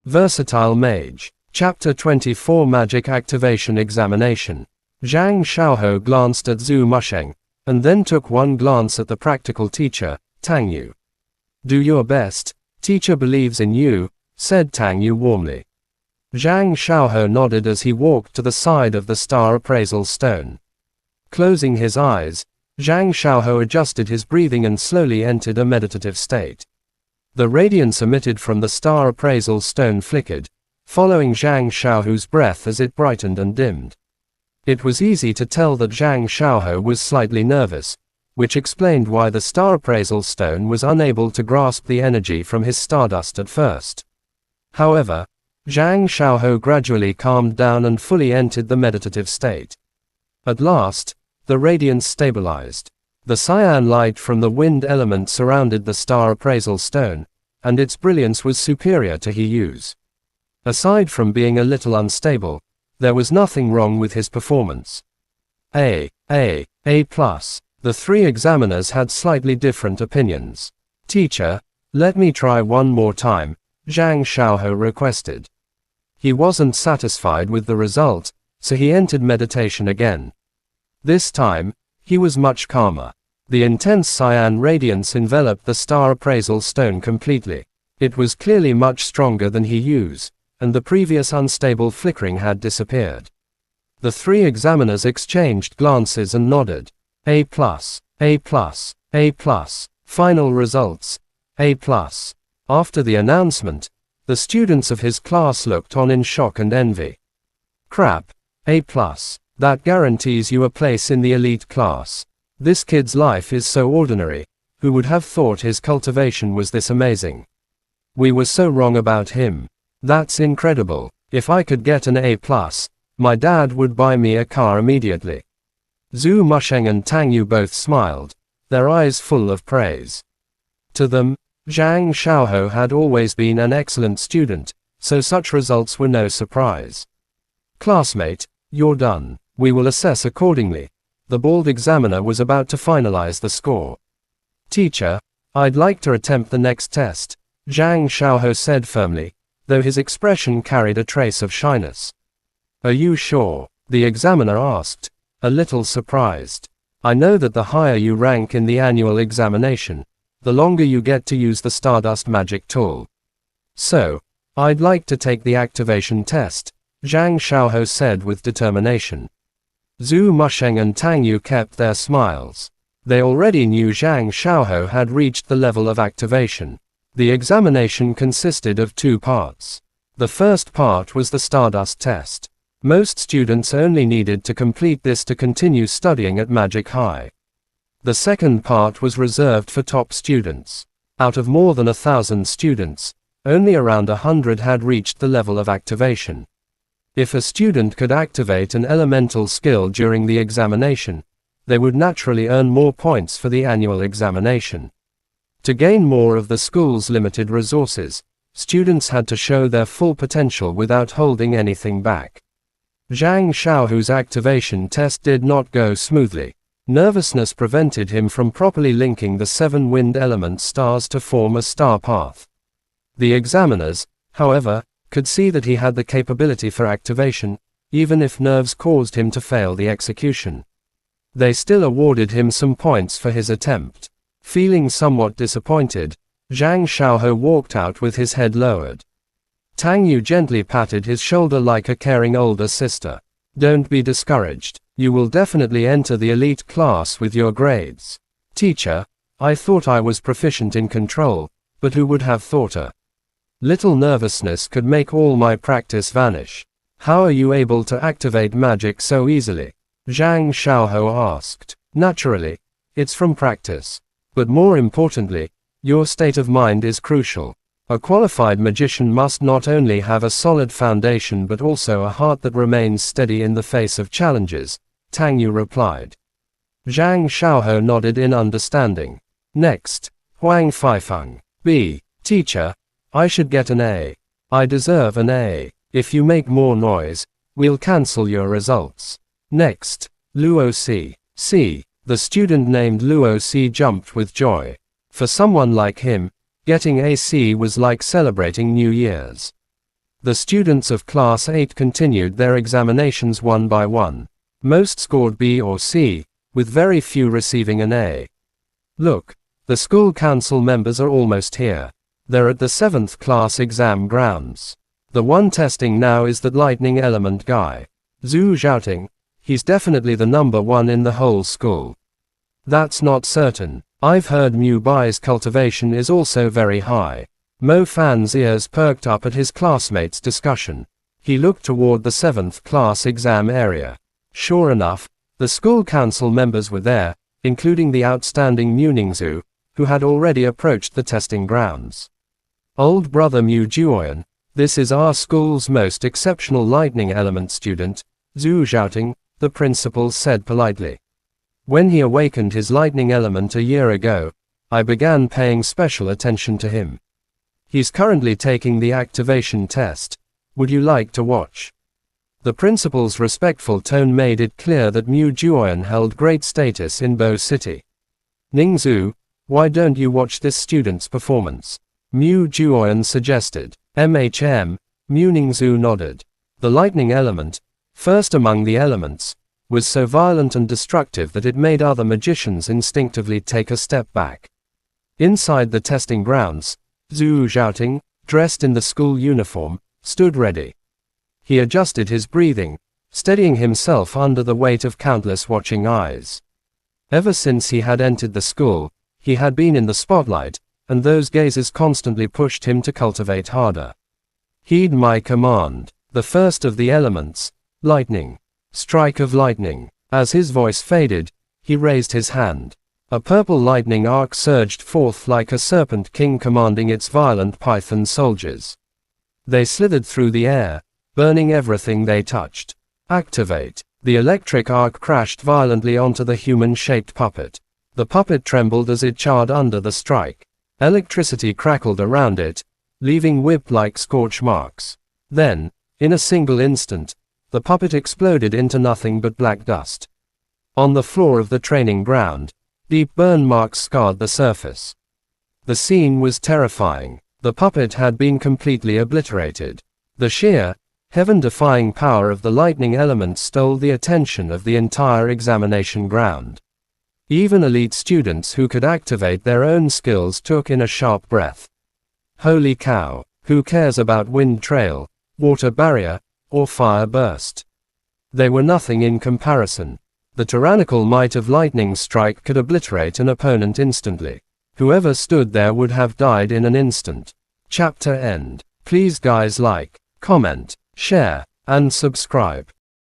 Versatile Mage. Chapter 24 Magic Activation Examination. Zhang Xiaohou glanced at Zhu Musheng, and then took one glance at the practical teacher, Tang Yu. "Do your best, teacher believes in you," said Tang Yu warmly. Zhang Xiaohou nodded as he walked to the side of the star appraisal stone. Closing his eyes, Zhang Xiaohou adjusted his breathing and slowly entered a meditative state. The radiance emitted from the star appraisal stone flickered, following Zhang Xiaohou's breath as it brightened and dimmed. It was easy to tell that Zhang Xiaohou was slightly nervous, which explained why the star appraisal stone was unable to grasp the energy from his stardust at first. However, Zhang Xiaohou gradually calmed down and fully entered the meditative state. At last, the radiance stabilized. The cyan light from the wind element surrounded the star appraisal stone, and its brilliance was superior to He-Yu's. Aside from being a little unstable, there was nothing wrong with his performance. A+. The three examiners had slightly different opinions. "Teacher, let me try one more time," Zhang Xiaohou requested. He wasn't satisfied with the result, so he entered meditation again. This time, he was much calmer. The intense cyan radiance enveloped the star appraisal stone completely. It was clearly much stronger than He-Yu's, and the previous unstable flickering had disappeared. The three examiners exchanged glances and nodded. A+. Final results, A+. After the announcement, the students of his class looked on in shock and envy. "Crap, A+. That guarantees you a place in the elite class. This kid's life is so ordinary. Who would have thought his cultivation was this amazing? We were so wrong about him. That's incredible. If I could get an A+, my dad would buy me a car immediately." Zhu Musheng and Tang Yu both smiled, their eyes full of praise. To them, Zhang Xiaohou had always been an excellent student, so such results were no surprise. "Classmate, you're done. We will assess accordingly." The bald examiner was about to finalize the score. "Teacher, I'd like to attempt the next test," Zhang Xiaohou said firmly, though his expression carried a trace of shyness. "Are you sure?" the examiner asked, a little surprised. "I know that the higher you rank in the annual examination, the longer you get to use the Stardust magic tool. So, I'd like to take the activation test," Zhang Xiaohou said with determination. Zhu Musheng and Tang Yu kept their smiles. They already knew Zhang Xiaohou had reached the level of activation. The examination consisted of two parts. The first part was the Stardust test. Most students only needed to complete this to continue studying at Magic High. The second part was reserved for top students. Out of more than 1,000 students, only around 100 had reached the level of activation. If a student could activate an elemental skill during the examination, they would naturally earn more points for the annual examination. To gain more of the school's limited resources, students had to show their full potential without holding anything back. Zhang Xiaohou's activation test did not go smoothly. Nervousness prevented him from properly linking the 7 wind element stars to form a star path. The examiners, however, could see that he had the capability for activation, even if nerves caused him to fail the execution. They still awarded him some points for his attempt. Feeling somewhat disappointed, Zhang Xiaohou walked out with his head lowered. Tang Yu gently patted his shoulder like a caring older sister. "Don't be discouraged. You will definitely enter the elite class with your grades. Teacher, I thought I was proficient in control, but who would have thought a little nervousness could make all my practice vanish. How are you able to activate magic so easily?" Zhang Xiaohou asked. "Naturally, it's from practice. But more importantly, your state of mind is crucial. A qualified magician must not only have a solid foundation but also a heart that remains steady in the face of challenges," Tang Yu replied. Zhang Xiaohou nodded in understanding. Next, Huang Feifeng. "B. Teacher, I should get an A. I deserve an A. If you make more noise, we'll cancel your results." Next, Luo C. The student named Luo C jumped with joy. For someone like him, getting AC was like celebrating New Year's. The students of Class 8 continued their examinations one by one. Most scored B or C, with very few receiving an A. Look, the school council members are almost here. They're at the 7th class exam grounds. The one testing now is that lightning element guy. Zhu shouting. He's definitely the number one in the whole school. That's not certain. I've heard Mu Bai's cultivation is also very high. Mo Fan's ears perked up at his classmates' discussion. He looked toward the 7th class exam area. Sure enough, the school council members were there, including the outstanding Mu Ningzhu, who had already approached the testing grounds. Old brother Mu Juoyan, this is our school's most exceptional lightning element student, Zhu shouting, the principal said politely. When he awakened his lightning element a year ago, I began paying special attention to him. He's currently taking the activation test. Would you like to watch? The principal's respectful tone made it clear that Mu Juoyan held great status in Bo City. Ningzhu, why don't you watch this student's performance? Mu Juoyan suggested. Mu Ningzhu nodded. The lightning element, first among the elements, was so violent and destructive that it made other magicians instinctively take a step back. Inside the testing grounds, Zhu shouting, dressed in the school uniform, stood ready. He adjusted his breathing, steadying himself under the weight of countless watching eyes. Ever since he had entered the school, he had been in the spotlight, and those gazes constantly pushed him to cultivate harder. Heed my command. The first of the elements, lightning. Strike of lightning. As his voice faded, he raised his hand. A purple lightning arc surged forth like a serpent king commanding its violent python soldiers. They slithered through the air, burning everything they touched. Activate. The electric arc crashed violently onto the human-shaped puppet. The puppet trembled as it charred under the strike. Electricity crackled around it, leaving whip-like scorch marks. Then, in a single instant, the puppet exploded into nothing but black dust. On the floor of the training ground, deep burn marks scarred the surface. The scene was terrifying. The puppet had been completely obliterated. The sheer, heaven-defying power of the lightning element stole the attention of the entire examination ground. Even elite students who could activate their own skills took in a sharp breath. Holy cow, who cares about wind trail, water barrier, or fire burst? They were nothing in comparison. The tyrannical might of lightning strike could obliterate an opponent instantly. Whoever stood there would have died in an instant. Chapter end. Please guys like, comment, share, and subscribe.